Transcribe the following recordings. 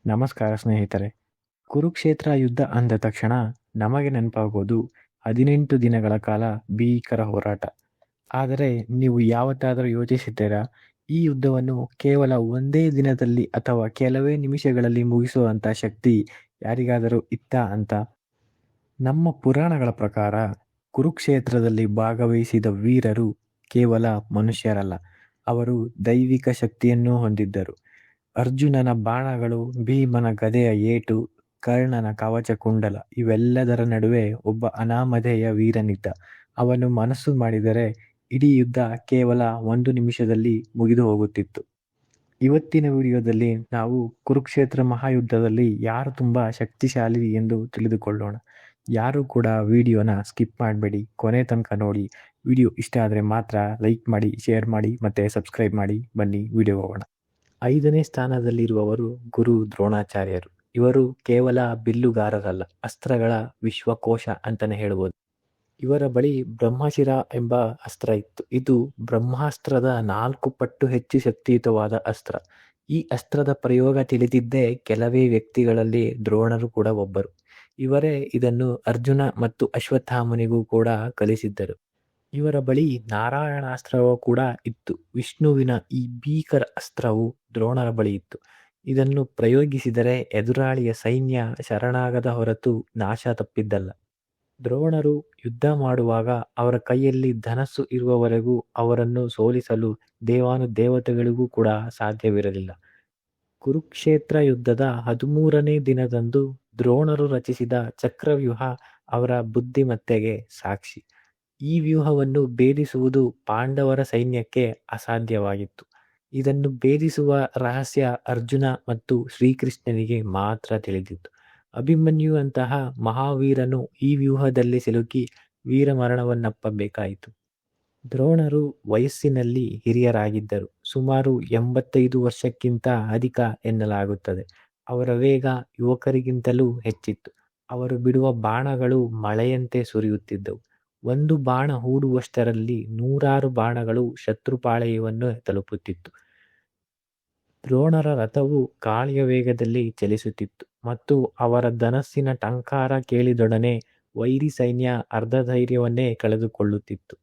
ನಮಸ್ಕಾರ ಸ್ನೇಹಿತರೆ. ಕುರುಕ್ಷೇತ್ರ ಯುದ್ಧ ಅಂದ ತಕ್ಷಣ ನಮಗೆ ನೆನಪಾಗೋದು 18 ದಿನಗಳ ಕಾಲ ಭೀಕರ ಹೋರಾಟ. ಆದರೆ ನೀವು ಯಾವತ್ತಾದರೂ ಯೋಚಿಸಿದ್ದೀರಾ, ಈ ಯುದ್ಧವನ್ನು ಕೇವಲ ಒಂದೇ ದಿನದಲ್ಲಿ ಅಥವಾ ಕೆಲವೇ ನಿಮಿಷಗಳಲ್ಲಿ ಮುಗಿಸುವಂಥ ಶಕ್ತಿ ಯಾರಿಗಾದರೂ ಇತ್ತಾ ಅಂತ? ನಮ್ಮ ಪುರಾಣಗಳ ಪ್ರಕಾರ ಕುರುಕ್ಷೇತ್ರದಲ್ಲಿ ಭಾಗವಹಿಸಿದ ವೀರರು ಕೇವಲ ಮನುಷ್ಯರಲ್ಲ, ಅವರು ದೈವಿಕ ಶಕ್ತಿಯನ್ನು ಹೊಂದಿದ್ದರು. ಅರ್ಜುನನ ಬಾಣಗಳು, ಭೀಮನ ಗದೆಯ ಏಟು, ಕರ್ಣನ ಕವಚ ಕುಂಡಲ ಇವೆಲ್ಲದರ ನಡುವೆ ಒಬ್ಬ ಅನಾಮಧೇಯ ವೀರನಿದ್ದ. ಅವನು ಮನಸ್ಸು ಮಾಡಿದರೆ ಇಡೀ ಯುದ್ಧ ಕೇವಲ 1 ನಿಮಿಷದಲ್ಲಿ ಮುಗಿದು ಹೋಗುತ್ತಿತ್ತು. ಇವತ್ತಿನ ವಿಡಿಯೋದಲ್ಲಿ ನಾವು ಕುರುಕ್ಷೇತ್ರ ಮಹಾಯುದ್ಧದಲ್ಲಿ ಯಾರು ತುಂಬ ಶಕ್ತಿಶಾಲಿ ಎಂದು ತಿಳಿದುಕೊಳ್ಳೋಣ. ಯಾರು ಕೂಡ ವಿಡಿಯೋನ ಸ್ಕಿಪ್ ಮಾಡಬೇಡಿ, ಕೊನೆ ತನಕ ನೋಡಿ. ವಿಡಿಯೋ ಇಷ್ಟ ಆದರೆ ಮಾತ್ರ ಲೈಕ್ ಮಾಡಿ, ಶೇರ್ ಮಾಡಿ ಮತ್ತು ಸಬ್ಸ್ಕ್ರೈಬ್ ಮಾಡಿ. ಬನ್ನಿ ವಿಡಿಯೋ ಹೋಗೋಣ. 5ನೇ ಸ್ಥಾನದಲ್ಲಿರುವವರು ಗುರು ದ್ರೋಣಾಚಾರ್ಯರು. ಇವರು ಕೇವಲ ಬಿಲ್ಲುಗಾರರಲ್ಲ, ಅಸ್ತ್ರಗಳ ವಿಶ್ವಕೋಶ ಅಂತಲೇ ಹೇಳ್ಬೋದು. ಇವರ ಬಳಿ ಬ್ರಹ್ಮಶಿರ ಎಂಬ ಅಸ್ತ್ರ ಇತ್ತು. ಇದು ಬ್ರಹ್ಮಾಸ್ತ್ರದ 4 ಪಟ್ಟು ಹೆಚ್ಚು ಶಕ್ತಿಯುತವಾದ ಅಸ್ತ್ರ. ಈ ಅಸ್ತ್ರದ ಪ್ರಯೋಗ ತಿಳಿದಿದ್ದೇ ಕೆಲವೇ ವ್ಯಕ್ತಿಗಳಲ್ಲಿ ದ್ರೋಣರು ಕೂಡ ಒಬ್ಬರು. ಇವರೇ ಇದನ್ನು ಅರ್ಜುನ ಮತ್ತು ಅಶ್ವತ್ಥಾಮನಿಗೂ ಕೂಡ ಕಲಿಸಿದ್ದರು. ಇವರ ಬಳಿ ನಾರಾಯಣಾಸ್ತ್ರವೂ ಕೂಡ ಇತ್ತು. ವಿಷ್ಣುವಿನ ಈ ಭೀಕರ ಅಸ್ತ್ರವು ದ್ರೋಣರ ಬಳಿ ಇತ್ತು. ಇದನ್ನು ಪ್ರಯೋಗಿಸಿದರೆ ಎದುರಾಳಿಯ ಸೈನ್ಯ ಶರಣಾಗದ ಹೊರತು ನಾಶ ತಪ್ಪಿದ್ದಲ್ಲ. ದ್ರೋಣರು ಯುದ್ಧ ಮಾಡುವಾಗ ಅವರ ಕೈಯಲ್ಲಿ ಧನಸ್ಸು ಇರುವವರೆಗೂ ಅವರನ್ನು ಸೋಲಿಸಲು ದೇವಾನುದೇವತೆಗಳಿಗೂ ಕೂಡ ಸಾಧ್ಯವಿರಲಿಲ್ಲ. ಕುರುಕ್ಷೇತ್ರ ಯುದ್ಧದ 13ನೇ ದಿನದಂದು ದ್ರೋಣರು ರಚಿಸಿದ ಚಕ್ರವ್ಯೂಹ ಅವರ ಬುದ್ಧಿಮತ್ತೆಗೆ ಸಾಕ್ಷಿ. ಈ ವ್ಯೂಹವನ್ನು ಭೇದಿಸುವುದು ಪಾಂಡವರ ಸೈನ್ಯಕ್ಕೆ ಅಸಾಧ್ಯವಾಗಿತ್ತು. ಇದನ್ನು ಭೇದಿಸುವ ರಹಸ್ಯ ಅರ್ಜುನ ಮತ್ತು ಶ್ರೀಕೃಷ್ಣನಿಗೆ ಮಾತ್ರ ತಿಳಿದಿತ್ತು. ಅಭಿಮನ್ಯುವಂತಹ ಮಹಾವೀರನು ಈ ವ್ಯೂಹದಲ್ಲಿ ಸಿಲುಕಿ ವೀರಮರಣವನ್ನಪ್ಪಬೇಕಾಯಿತು. ದ್ರೋಣರು ವಯಸ್ಸಿನಲ್ಲಿ ಹಿರಿಯರಾಗಿದ್ದರು. ಸುಮಾರು 85 ವರ್ಷಕ್ಕಿಂತ ಅಧಿಕ ಎನ್ನಲಾಗುತ್ತದೆ. ಅವರ ವೇಗ ಯುವಕರಿಗಿಂತಲೂ ಹೆಚ್ಚಿತ್ತು. ಅವರು ಬಿಡುವ ಬಾಣಗಳು ಮಳೆಯಂತೆ ಸುರಿಯುತ್ತಿದ್ದವು. ಒಂದು ಬಾಣ ಹೂಡುವಷ್ಟರಲ್ಲಿ 100 ಬಾಣಗಳು ಶತ್ರುಪಾಳೆಯವನ್ನು ತಲುಪುತ್ತಿತ್ತು. ದ್ರೋಣರ ರಥವು ಗಾಳಿಯ ವೇಗದಲ್ಲಿ ಚಲಿಸುತ್ತಿತ್ತು ಮತ್ತು ಅವರ ಧನಸ್ಸಿನ ಟಂಕಾರ ಕೇಳಿದೊಡನೆ ವೈರಿ ಸೈನ್ಯ ಅರ್ಧ ಧೈರ್ಯವನ್ನೇ ಕಳೆದುಕೊಳ್ಳುತ್ತಿತ್ತು.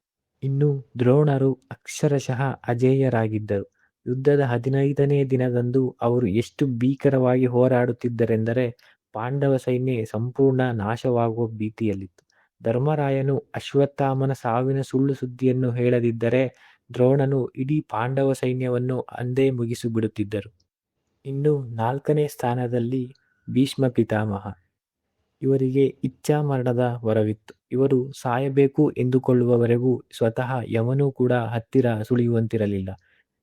ಇನ್ನು ದ್ರೋಣರು ಅಕ್ಷರಶಃ ಅಜೇಯರಾಗಿದ್ದರು. ಯುದ್ಧದ 15ನೇ ದಿನದಂದು ಅವರು ಎಷ್ಟು ಭೀಕರವಾಗಿ ಹೋರಾಡುತ್ತಿದ್ದರೆಂದರೆ ಪಾಂಡವ ಸೈನ್ಯ ಸಂಪೂರ್ಣ ನಾಶವಾಗುವ ಭೀತಿಯಲ್ಲಿತ್ತು. ಧರ್ಮರಾಯನು ಅಶ್ವತ್ಥಾಮನ ಸಾವಿನ ಸುಳ್ಳು ಸುದ್ದಿಯನ್ನು ಹೇಳದಿದ್ದರೆ ದ್ರೋಣನು ಇಡೀ ಪಾಂಡವ ಸೈನ್ಯವನ್ನು ಅಂದೇ ಮುಗಿಸಿಬಿಡುತ್ತಿದ್ದರು. ಇನ್ನು 4ನೇ ಸ್ಥಾನದಲ್ಲಿ ಭೀಷ್ಮ ಪಿತಾಮಹ. ಇವರಿಗೆ ಇಚ್ಛಾಮರಣದ ವರವಿತ್ತು. ಇವರು ಸಾಯಬೇಕು ಎಂದುಕೊಳ್ಳುವವರೆಗೂ ಸ್ವತಃ ಯಮನೂ ಕೂಡ ಹತ್ತಿರ ಸುಳಿಯುವಂತಿರಲಿಲ್ಲ.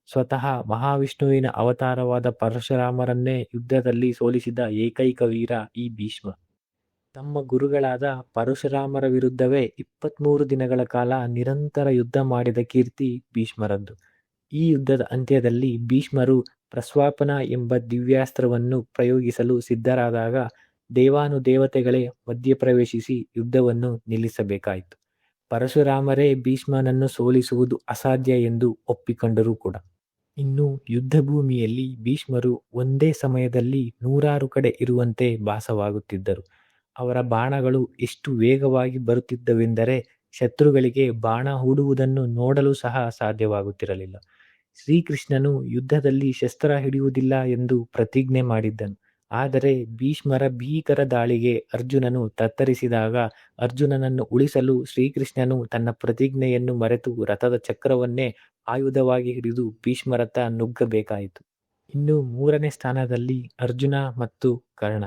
ಸ್ವತಃ ಮಹಾವಿಷ್ಣುವಿನ ಅವತಾರವಾದ ಪರಶುರಾಮರನ್ನೇ ಯುದ್ಧದಲ್ಲಿ ಸೋಲಿಸಿದ ಏಕೈಕ ವೀರ ಈ ಭೀಷ್ಮ. ತಮ್ಮ ಗುರುಗಳಾದ ಪರಶುರಾಮರ ವಿರುದ್ಧವೇ 23 ದಿನಗಳ ಕಾಲ ನಿರಂತರ ಯುದ್ಧ ಮಾಡಿದ ಕೀರ್ತಿ ಭೀಷ್ಮರದ್ದು. ಈ ಯುದ್ಧದ ಅಂತ್ಯದಲ್ಲಿ ಭೀಷ್ಮರು ಪ್ರಸ್ವಾಪನ ಎಂಬ ದಿವ್ಯಾಸ್ತ್ರವನ್ನು ಪ್ರಯೋಗಿಸಲು ಸಿದ್ಧರಾದಾಗ ದೇವಾನುದೇವತೆಗಳೇ ಮಧ್ಯಪ್ರವೇಶಿಸಿ ಯುದ್ಧವನ್ನು ನಿಲ್ಲಿಸಬೇಕಾಯಿತು. ಪರಶುರಾಮರೇ ಭೀಷ್ಮನನ್ನು ಸೋಲಿಸುವುದು ಅಸಾಧ್ಯ ಎಂದು ಒಪ್ಪಿಕೊಂಡರೂ ಕೂಡ. ಇನ್ನು ಯುದ್ಧಭೂಮಿಯಲ್ಲಿ ಭೀಷ್ಮರು ಒಂದೇ ಸಮಯದಲ್ಲಿ 100 ಕಡೆ ಇರುವಂತೆ ಭಾಸವಾಗುತ್ತಿದ್ದರು. ಅವರ ಬಾಣಗಳು ಎಷ್ಟು ವೇಗವಾಗಿ ಬರುತ್ತಿದ್ದವೆಂದರೆ ಶತ್ರುಗಳಿಗೆ ಬಾಣ ಹೂಡುವುದನ್ನು ನೋಡಲು ಸಹ ಸಾಧ್ಯವಾಗುತ್ತಿರಲಿಲ್ಲ. ಶ್ರೀಕೃಷ್ಣನು ಯುದ್ಧದಲ್ಲಿ ಶಸ್ತ್ರ ಹಿಡಿಯುವುದಿಲ್ಲ ಎಂದು ಪ್ರತಿಜ್ಞೆ ಮಾಡಿದ್ದನು. ಆದರೆ ಭೀಷ್ಮರ ಭೀಕರ ದಾಳಿಗೆ ಅರ್ಜುನನು ತತ್ತರಿಸಿದಾಗ ಅರ್ಜುನನನ್ನು ಉಳಿಸಲು ಶ್ರೀಕೃಷ್ಣನು ತನ್ನ ಪ್ರತಿಜ್ಞೆಯನ್ನು ಮರೆತು ರಥದ ಚಕ್ರವನ್ನೇ ಆಯುಧವಾಗಿ ಹಿಡಿದು ಭೀಷ್ಮರತ್ತ ನುಗ್ಗಬೇಕಾಯಿತು. ಇನ್ನು 3ನೇ ಸ್ಥಾನದಲ್ಲಿ ಅರ್ಜುನ ಮತ್ತು ಕರ್ಣ.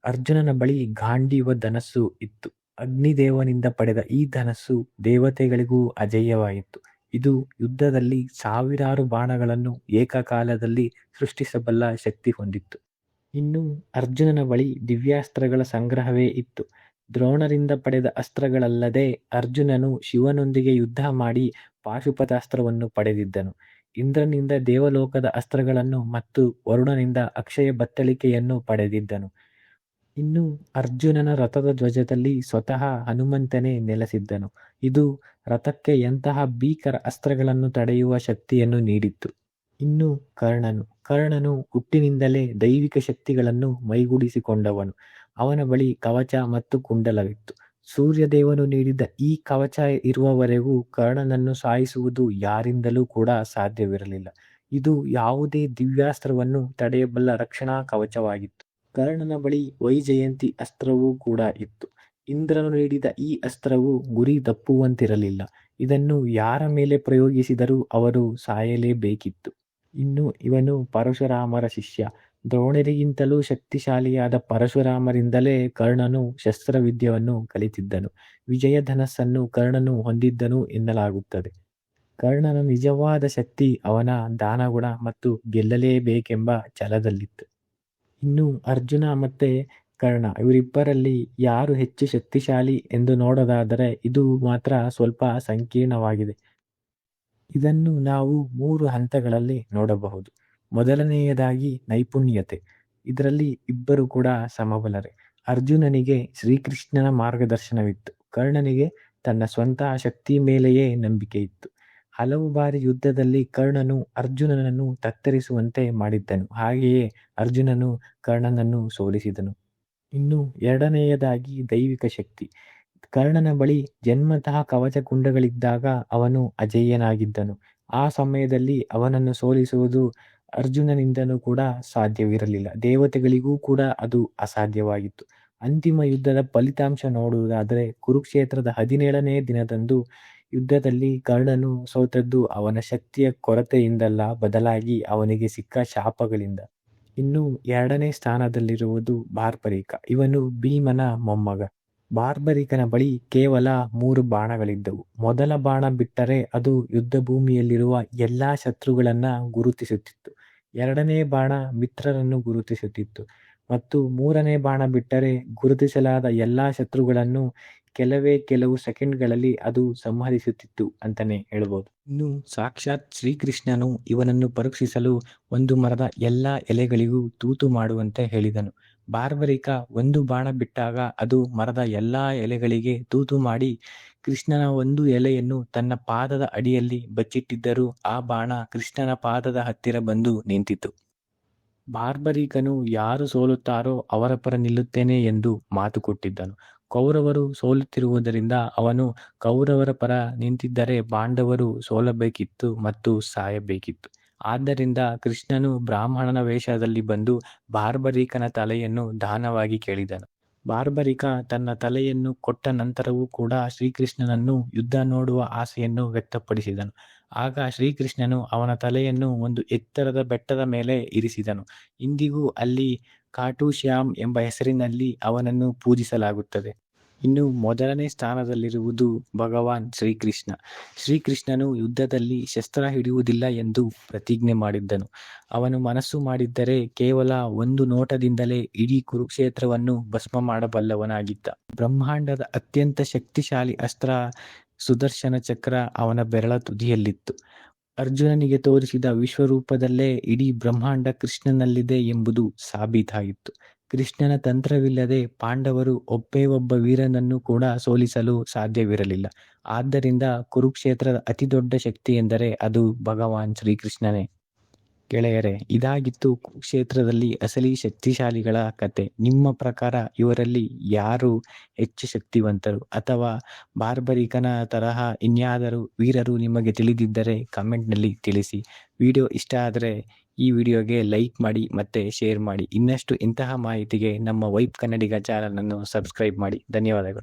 ಅರ್ಜುನನ ಬಳಿ ಗಾಂಡೀವ ಧನಸ್ಸು ಇತ್ತು. ಅಗ್ನಿದೇವನಿಂದ ಪಡೆದ ಈ ಧನಸ್ಸು ದೇವತೆಗಳಿಗೂ ಅಜೇಯವಾಗಿತ್ತು. ಇದು ಯುದ್ಧದಲ್ಲಿ 1000 ಬಾಣಗಳನ್ನು ಏಕಕಾಲದಲ್ಲಿ ಸೃಷ್ಟಿಸಬಲ್ಲ ಶಕ್ತಿ ಹೊಂದಿತ್ತು. ಇನ್ನು ಅರ್ಜುನನ ಬಳಿ ದಿವ್ಯಾಸ್ತ್ರಗಳ ಸಂಗ್ರಹವೇ ಇತ್ತು. ದ್ರೋಣರಿಂದ ಪಡೆದ ಅಸ್ತ್ರಗಳಲ್ಲದೆ ಅರ್ಜುನನು ಶಿವನೊಂದಿಗೆ ಯುದ್ಧ ಮಾಡಿ ಪಾಶುಪತಾಸ್ತ್ರವನ್ನು ಪಡೆದಿದ್ದನು. ಇಂದ್ರನಿಂದ ದೇವಲೋಕದ ಅಸ್ತ್ರಗಳನ್ನು ಮತ್ತು ವರುಣನಿಂದ ಅಕ್ಷಯ ಬತ್ತಳಿಕೆಯನ್ನು ಪಡೆದಿದ್ದನು. ಇನ್ನು ಅರ್ಜುನನ ರಥದ ಧ್ವಜದಲ್ಲಿ ಸ್ವತಃ ಹನುಮಂತನೇ ನೆಲೆಸಿದ್ದನು. ಇದು ರಥಕ್ಕೆ ಎಂತಹ ಭೀಕರ ಅಸ್ತ್ರಗಳನ್ನು ತಡೆಯುವ ಶಕ್ತಿಯನ್ನು ನೀಡಿತ್ತು. ಇನ್ನು ಕರ್ಣನು ಹುಟ್ಟಿನಿಂದಲೇ ದೈವಿಕ ಶಕ್ತಿಗಳನ್ನು ಮೈಗೂಡಿಸಿಕೊಂಡವನು. ಅವನ ಬಳಿ ಕವಚ ಮತ್ತು ಕುಂಡಲವಿತ್ತು. ಸೂರ್ಯದೇವನು ನೀಡಿದ್ದ ಈ ಕವಚ ಇರುವವರೆಗೂ ಕರ್ಣನನ್ನು ಸಾಯಿಸುವುದು ಯಾರಿಂದಲೂ ಕೂಡ ಸಾಧ್ಯವಿರಲಿಲ್ಲ. ಇದು ಯಾವುದೇ ದಿವ್ಯಾಸ್ತ್ರವನ್ನು ತಡೆಯಬಲ್ಲ ರಕ್ಷಣಾ ಕವಚವಾಗಿತ್ತು. ಕರ್ಣನ ಬಳಿ ವೈಜಯಂತಿ ಅಸ್ತ್ರವೂ ಕೂಡ ಇತ್ತು. ಇಂದ್ರನು ನೀಡಿದ ಈ ಅಸ್ತ್ರವು ಗುರಿ ತಪ್ಪುವಂತಿರಲಿಲ್ಲ. ಇದನ್ನು ಯಾರ ಮೇಲೆ ಪ್ರಯೋಗಿಸಿದರೂ ಅವರು ಸಾಯಲೇಬೇಕಿತ್ತು. ಇನ್ನು ಇವನು ಪರಶುರಾಮರ ಶಿಷ್ಯ. ದ್ರೋಣರಿಗಿಂತಲೂ ಶಕ್ತಿಶಾಲಿಯಾದ ಪರಶುರಾಮರಿಂದಲೇ ಕರ್ಣನು ಶಸ್ತ್ರವಿದ್ಯೆಯನ್ನು ಕಲಿತಿದ್ದನು. ವಿಜಯಧನಸ್ಸನ್ನು ಕರ್ಣನು ಹೊಂದಿದ್ದನು ಎನ್ನಲಾಗುತ್ತದೆ. ಕರ್ಣನ ನಿಜವಾದ ಶಕ್ತಿ ಅವನ ದಾನಗುಣ ಮತ್ತು ಗೆಲ್ಲಲೇಬೇಕೆಂಬ ಛಲದಲ್ಲಿತ್ತು. ಇನ್ನು ಅರ್ಜುನ ಮತ್ತೆ ಕರ್ಣ ಇವರಿಬ್ಬರಲ್ಲಿ ಯಾರು ಹೆಚ್ಚು ಶಕ್ತಿಶಾಲಿ ಎಂದು ನೋಡೋದಾದರೆ ಇದು ಮಾತ್ರ ಸ್ವಲ್ಪ ಸಂಕೀರ್ಣವಾಗಿದೆ. ಇದನ್ನು ನಾವು 3 ಹಂತಗಳಲ್ಲಿ ನೋಡಬಹುದು. ಮೊದಲನೆಯದಾಗಿ ನೈಪುಣ್ಯತೆ. ಇದರಲ್ಲಿ ಇಬ್ಬರು ಕೂಡ ಸಮಬಲರೇ. ಅರ್ಜುನನಿಗೆ ಶ್ರೀಕೃಷ್ಣನ ಮಾರ್ಗದರ್ಶನವಿತ್ತು. ಕರ್ಣನಿಗೆ ತನ್ನ ಸ್ವಂತ ಶಕ್ತಿ ಮೇಲೆಯೇ ನಂಬಿಕೆ ಇತ್ತು. ಹಲವು ಬಾರಿ ಯುದ್ಧದಲ್ಲಿ ಕರ್ಣನು ಅರ್ಜುನನನ್ನು ತತ್ತರಿಸುವಂತೆ ಮಾಡಿದ್ದನು. ಹಾಗೆಯೇ ಅರ್ಜುನನು ಕರ್ಣನನ್ನು ಸೋಲಿಸಿದನು. ಇನ್ನು ಎರಡನೆಯದಾಗಿ ದೈವಿಕ ಶಕ್ತಿ. ಕರ್ಣನ ಬಳಿ ಜನ್ಮತಃ ಕವಚ ಕುಂಡಗಳಿದ್ದಾಗ ಅವನು ಅಜೇಯನಾಗಿದ್ದನು. ಆ ಸಮಯದಲ್ಲಿ ಅವನನ್ನು ಸೋಲಿಸುವುದು ಅರ್ಜುನನಿಂದನೂ ಕೂಡ ಸಾಧ್ಯವಿರಲಿಲ್ಲ. ದೇವತೆಗಳಿಗೂ ಕೂಡ ಅದು ಅಸಾಧ್ಯವಾಗಿತ್ತು. ಅಂತಿಮ ಯುದ್ಧದ ಫಲಿತಾಂಶ ನೋಡುವುದಾದರೆ ಕುರುಕ್ಷೇತ್ರದ 17ನೇ ದಿನದಂದು ಯುದ್ಧದಲ್ಲಿ ಕರ್ಣನು ಸೋತದ್ದು ಅವನ ಶಕ್ತಿಯ ಕೊರತೆಯಿಂದಲ್ಲ, ಬದಲಾಗಿ ಅವನಿಗೆ ಸಿಕ್ಕ ಶಾಪಗಳಿಂದ. ಇನ್ನು 2ನೇ ಸ್ಥಾನದಲ್ಲಿರುವುದು ಬಾರ್ಬರಿಕ. ಇವನು ಭೀಮನ ಮೊಮ್ಮಗ. ಬಾರ್ಬರಿಕನ ಬಳಿ ಕೇವಲ 3 ಬಾಣಗಳಿದ್ದವು. ಮೊದಲ ಬಾಣ ಬಿಟ್ಟರೆ ಅದು ಯುದ್ಧ ಭೂಮಿಯಲ್ಲಿರುವ ಎಲ್ಲಾ ಶತ್ರುಗಳನ್ನ ಗುರುತಿಸುತ್ತಿತ್ತು. 2ನೇ ಬಾಣ ಮಿತ್ರರನ್ನು ಗುರುತಿಸುತ್ತಿತ್ತು ಮತ್ತು 3ನೇ ಬಾಣ ಬಿಟ್ಟರೆ ಗುರುತಿಸಲಾದ ಎಲ್ಲಾ ಶತ್ರುಗಳನ್ನು ಕೆಲವು ಸೆಕೆಂಡ್ಗಳಲ್ಲಿ ಅದು ಸಂಹರಿಸುತ್ತಿತ್ತು ಅಂತಾನೆ ಹೇಳ್ಬೋದು. ಇನ್ನು ಸಾಕ್ಷಾತ್ ಶ್ರೀಕೃಷ್ಣನು ಇವನನ್ನು ಪರೀಕ್ಷಿಸಲು ಒಂದು ಮರದ ಎಲ್ಲಾ ಎಲೆಗಳಿಗೂ ತೂತು ಮಾಡುವಂತೆ ಹೇಳಿದನು. ಬಾರ್ಬರಿಕ 1 ಬಾಣ ಬಿಟ್ಟಾಗ ಅದು ಮರದ ಎಲ್ಲಾ ಎಲೆಗಳಿಗೆ ತೂತು ಮಾಡಿ ಕೃಷ್ಣನ 1 ಎಲೆಯನ್ನು ತನ್ನ ಪಾದದ ಅಡಿಯಲ್ಲಿ ಬಚ್ಚಿಟ್ಟಿದ್ದರೂ ಆ ಬಾಣ ಕೃಷ್ಣನ ಪಾದದ ಹತ್ತಿರ ಬಂದು ನಿಂತಿತು. ಬಾರ್ಬರಿಕನು ಯಾರು ಸೋಲುತ್ತಾರೋ ಅವರ ಪರ ನಿಲ್ಲುತ್ತೇನೆ ಎಂದು ಮಾತು ಕೊಟ್ಟಿದ್ದನು. ಕೌರವರು ಸೋಲುತ್ತಿರುವುದರಿಂದ ಅವನು ಕೌರವರ ಪರ ನಿಂತಿದ್ದರೆ ಪಾಂಡವರು ಸೋಲಬೇಕಿತ್ತು ಮತ್ತು ಸಾಯಬೇಕಿತ್ತು. ಆದ್ದರಿಂದ ಕೃಷ್ಣನು ಬ್ರಾಹ್ಮಣನ ವೇಷದಲ್ಲಿ ಬಂದು ಬಾರ್ಬರಿಕನ ತಲೆಯನ್ನು ದಾನವಾಗಿ ಕೇಳಿದನು. ಬಾರ್ಬರಿಕ ತನ್ನ ತಲೆಯನ್ನು ಕೊಟ್ಟ ನಂತರವೂ ಕೂಡ ಶ್ರೀಕೃಷ್ಣನನ್ನು ಯುದ್ಧ ನೋಡುವ ಆಸೆಯನ್ನು ವ್ಯಕ್ತಪಡಿಸಿದನು. ಆಗ ಶ್ರೀಕೃಷ್ಣನು ಅವನ ತಲೆಯನ್ನು ಒಂದು ಎತ್ತರದ ಬೆಟ್ಟದ ಮೇಲೆ ಇರಿಸಿದನು. ಇಂದಿಗೂ ಅಲ್ಲಿ ಕಾಟು ಶ್ಯಾಮ್ ಎಂಬ ಹೆಸರಿನಲ್ಲಿ ಅವನನ್ನು ಪೂಜಿಸಲಾಗುತ್ತದೆ. ಇನ್ನು ಮೊದಲನೇ ಸ್ಥಾನದಲ್ಲಿರುವುದು ಭಗವಾನ್ ಶ್ರೀಕೃಷ್ಣ. ಶ್ರೀಕೃಷ್ಣನು ಯುದ್ಧದಲ್ಲಿ ಶಸ್ತ್ರ ಹಿಡಿಯುವುದಿಲ್ಲ ಎಂದು ಪ್ರತಿಜ್ಞೆ ಮಾಡಿದ್ದನು. ಅವನು ಮನಸ್ಸು ಮಾಡಿದ್ದರೆ ಕೇವಲ 1 ನೋಟದಿಂದಲೇ ಇಡೀ ಕುರುಕ್ಷೇತ್ರವನ್ನು ಭಸ್ಮ ಮಾಡಬಲ್ಲವನಾಗಿದ್ದ. ಬ್ರಹ್ಮಾಂಡದ ಅತ್ಯಂತ ಶಕ್ತಿಶಾಲಿ ಅಸ್ತ್ರ ಸುದರ್ಶನ ಚಕ್ರ ಅವನ ಬೆರಳ ತುದಿಯಲ್ಲಿತ್ತು. ಅರ್ಜುನನಿಗೆ ತೋರಿಸಿದ ವಿಶ್ವರೂಪದಲ್ಲೇ ಇಡೀ ಬ್ರಹ್ಮಾಂಡ ಕೃಷ್ಣನಲ್ಲಿದೆ ಎಂಬುದು ಸಾಬೀತಾಗಿತ್ತು. ಕೃಷ್ಣನ ತಂತ್ರವಿಲ್ಲದೆ ಪಾಂಡವರು ಒಬ್ಬೇ ಒಬ್ಬ ವೀರನನ್ನು ಕೂಡ ಸೋಲಿಸಲು ಸಾಧ್ಯವಿರಲಿಲ್ಲ. ಆದ್ದರಿಂದ ಕುರುಕ್ಷೇತ್ರದ ಅತಿದೊಡ್ಡ ಶಕ್ತಿ ಎಂದರೆ ಅದು ಭಗವಾನ್ ಶ್ರೀಕೃಷ್ಣನೇ. ಗೆಳೆಯರೇ, ಇದಾಗಿತ್ತು ಕುರುಕ್ಷೇತ್ರದಲ್ಲಿ ಅಸಲಿ ಶಕ್ತಿಶಾಲಿಗಳ ಕತೆ. ನಿಮ್ಮ ಪ್ರಕಾರ ಇವರಲ್ಲಿ ಯಾರು ಹೆಚ್ಚು ಶಕ್ತಿವಂತರು? ಅಥವಾ ಬಾರ್ಬರಿಕನ ತರಹ ಇನ್ಯಾದರೂ ವೀರರು ನಿಮಗೆ ತಿಳಿದಿದ್ದರೆ ಕಮೆಂಟ್ನಲ್ಲಿ ತಿಳಿಸಿ. ವಿಡಿಯೋ ಇಷ್ಟ ಆದರೆ ಈ ವಿಡಿಯೋಗೆ ಲೈಕ್ ಮಾಡಿ ಮತ್ತು ಶೇರ್ ಮಾಡಿ. ಇನ್ನಷ್ಟು ಇಂತಹ ಮಾಹಿತಿಗೆ ನಮ್ಮ ವೈಬ್ ಕನ್ನಡಿಗ ಚಾನಲನ್ನು ಸಬ್ಸ್ಕ್ರೈಬ್ ಮಾಡಿ. ಧನ್ಯವಾದಗಳು.